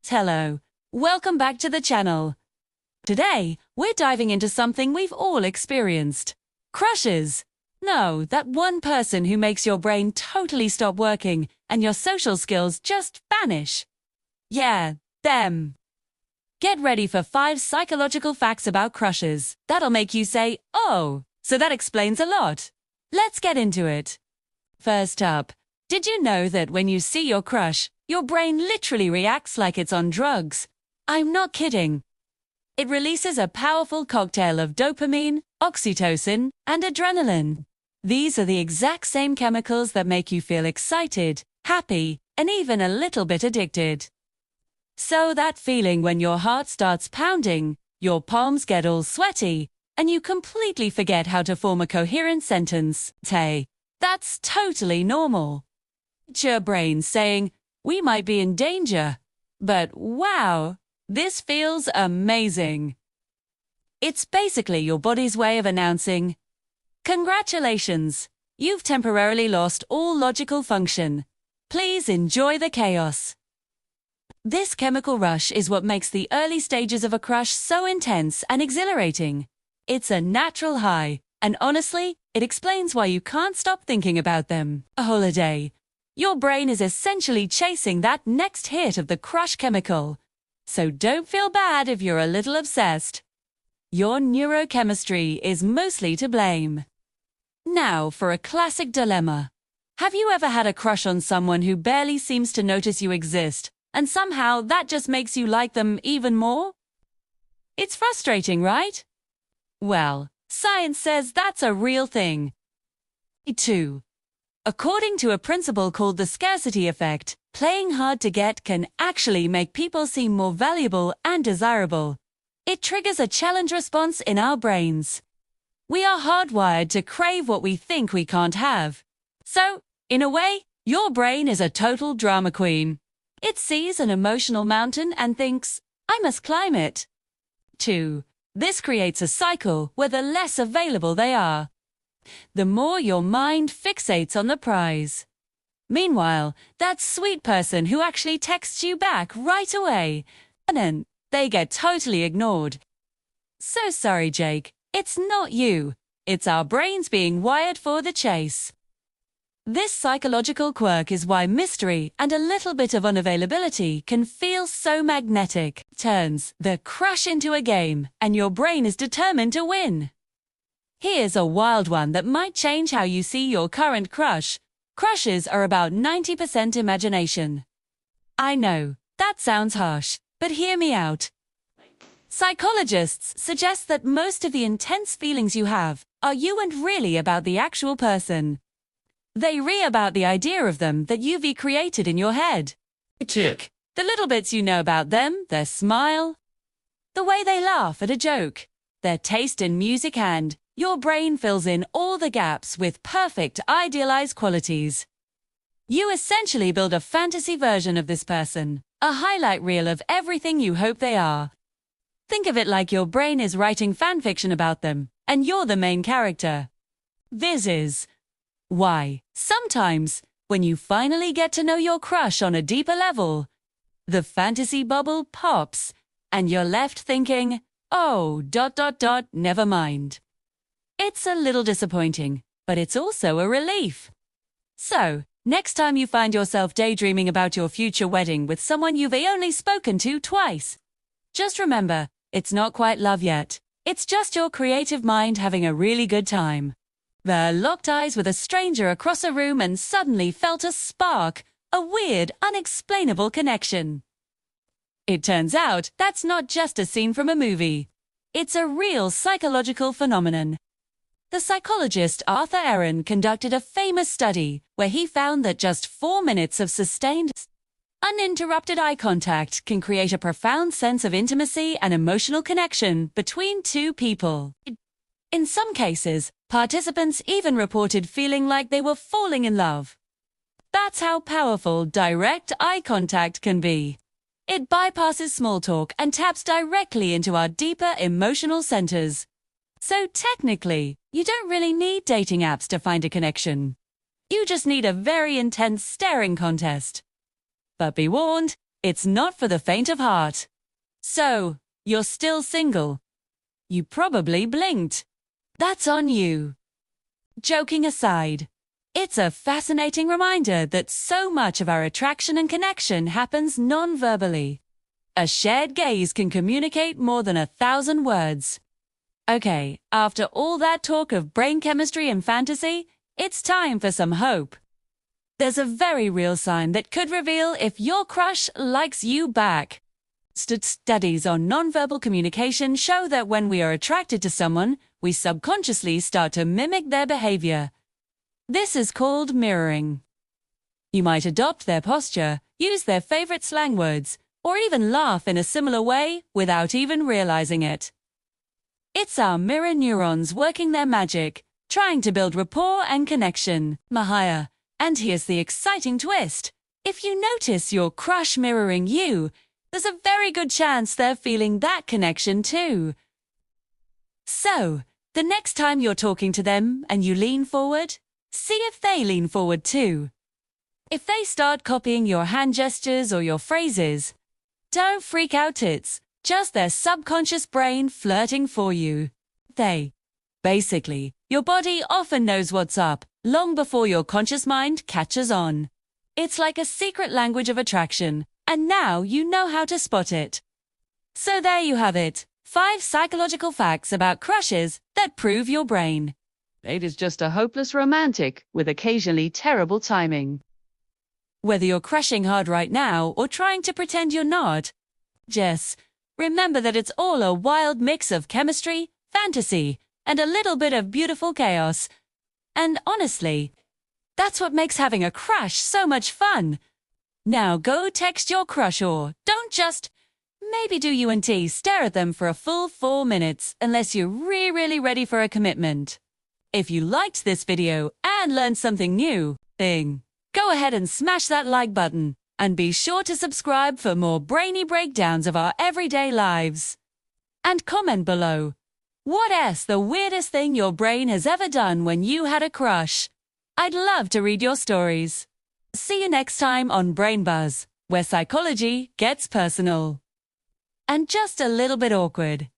Hello, welcome back to the channel. Today, we're diving into something we've all experienced. Crushes. No, that one person who makes your brain totally stop working and your social skills just vanish. Yeah, them. Get ready for 5 psychological facts about crushes. That'll make you say, oh, so that explains a lot. Let's get into it. First up, did you know that when you see your crush, your brain literally reacts like it's on drugs? I'm not kidding. It releases a powerful cocktail of dopamine, oxytocin, and adrenaline. These are the exact same chemicals that make you feel excited, happy, and even a little bit addicted. So that feeling when your heart starts pounding, your palms get all sweaty, and you completely forget how to form a coherent sentence, hey, that's totally normal. It's your brain saying, we might be in danger, but wow, this feels amazing. It's basically your body's way of announcing, congratulations, you've temporarily lost all logical function. Please enjoy the chaos. This chemical rush is what makes the early stages of a crush so intense and exhilarating. It's a natural high, and honestly, it explains why you can't stop thinking about them. A holiday. Your brain is essentially chasing that next hit of the crush chemical. So don't feel bad if you're a little obsessed. Your neurochemistry is mostly to blame. Now for a classic dilemma. Have you ever had a crush on someone who barely seems to notice you exist, and somehow that just makes you like them even more? It's frustrating, right? Well, science says that's a real thing. 2. According to a principle called the scarcity effect, playing hard to get can actually make people seem more valuable and desirable. It triggers a challenge response in our brains. We are hardwired to crave what we think we can't have. So, in a way, your brain is a total drama queen. It sees an emotional mountain and thinks, I must climb it. 2. This creates a cycle where the less available they are, the more your mind fixates on the prize. Meanwhile, that sweet person who actually texts you back right away, and then they get totally ignored. So sorry, Jake. It's not you. It's our brains being wired for the chase. This psychological quirk is why mystery and a little bit of unavailability can feel so magnetic. It turns the crush into a game, and your brain is determined to win. Here's a wild one that might change how you see your current crush. Crushes are about 90% imagination. I know, that sounds harsh, but hear me out. Psychologists suggest that most of the intense feelings you have aren't really about the actual person. They're about the idea of them that you've created in your head. The little bits you know about them, their smile, the way they laugh at a joke, their taste in music, and your brain fills in all the gaps with perfect, idealized qualities. You essentially build a fantasy version of this person, a highlight reel of everything you hope they are. Think of it like your brain is writing fanfiction about them, and you're the main character. This is why, sometimes, when you finally get to know your crush on a deeper level, the fantasy bubble pops, and you're left thinking, oh, never mind. It's a little disappointing, but it's also a relief. So, next time you find yourself daydreaming about your future wedding with someone you've only spoken to twice, just remember, it's not quite love yet. It's just your creative mind having a really good time. Locked eyes with a stranger across a room and suddenly felt a spark, a weird, unexplainable connection. It turns out that's not just a scene from a movie. It's a real psychological phenomenon. The psychologist Arthur Aaron conducted a famous study where he found that just 4 minutes of sustained, uninterrupted eye contact can create a profound sense of intimacy and emotional connection between two people. In some cases, participants even reported feeling like they were falling in love. That's how powerful direct eye contact can be. It bypasses small talk and taps directly into our deeper emotional centers. So technically, you don't really need dating apps to find a connection. You just need a very intense staring contest. But be warned, It's not for the faint of heart. So, you're still single. You probably blinked. That's on you. Joking aside, it's a fascinating reminder that so much of our attraction and connection happens non-verbally. A shared gaze can communicate more than 1,000 words. Okay, after all that talk of brain chemistry and fantasy, it's time for some hope. There's a very real sign that could reveal if your crush likes you back. Studies on nonverbal communication show that when we are attracted to someone, we subconsciously start to mimic their behavior. This is called mirroring. You might adopt their posture, use their favorite slang words, or even laugh in a similar way without even realizing it. It's our mirror neurons working their magic, trying to build rapport and connection. Mahaya. And here's the exciting twist. If you notice your crush mirroring you, there's a very good chance they're feeling that connection too. So, the next time you're talking to them and you lean forward, see if they lean forward too. If they start copying your hand gestures or your phrases, don't freak out, it's just their subconscious brain flirting for you. Basically, your body often knows what's up long before your conscious mind catches on. It's like a secret language of attraction, and now you know how to spot it. So there you have it, 5 psychological facts about crushes that prove your brain. It is just a hopeless romantic with occasionally terrible timing. Whether you're crushing hard right now or trying to pretend you're not, just remember that it's all a wild mix of chemistry, fantasy, and a little bit of beautiful chaos. And honestly, that's what makes having a crush so much fun. Now go text your crush or don't just maybe do you and T stare at them for a full 4 minutes unless you're really ready for a commitment. If you liked this video and learned something new, go ahead and smash that like button and be sure to subscribe for more brainy breakdowns of our everyday lives. And comment below. What's the weirdest thing your brain has ever done when you had a crush? I'd love to read your stories. See you next time on Brain Buzz, where psychology gets personal. And just a little bit awkward.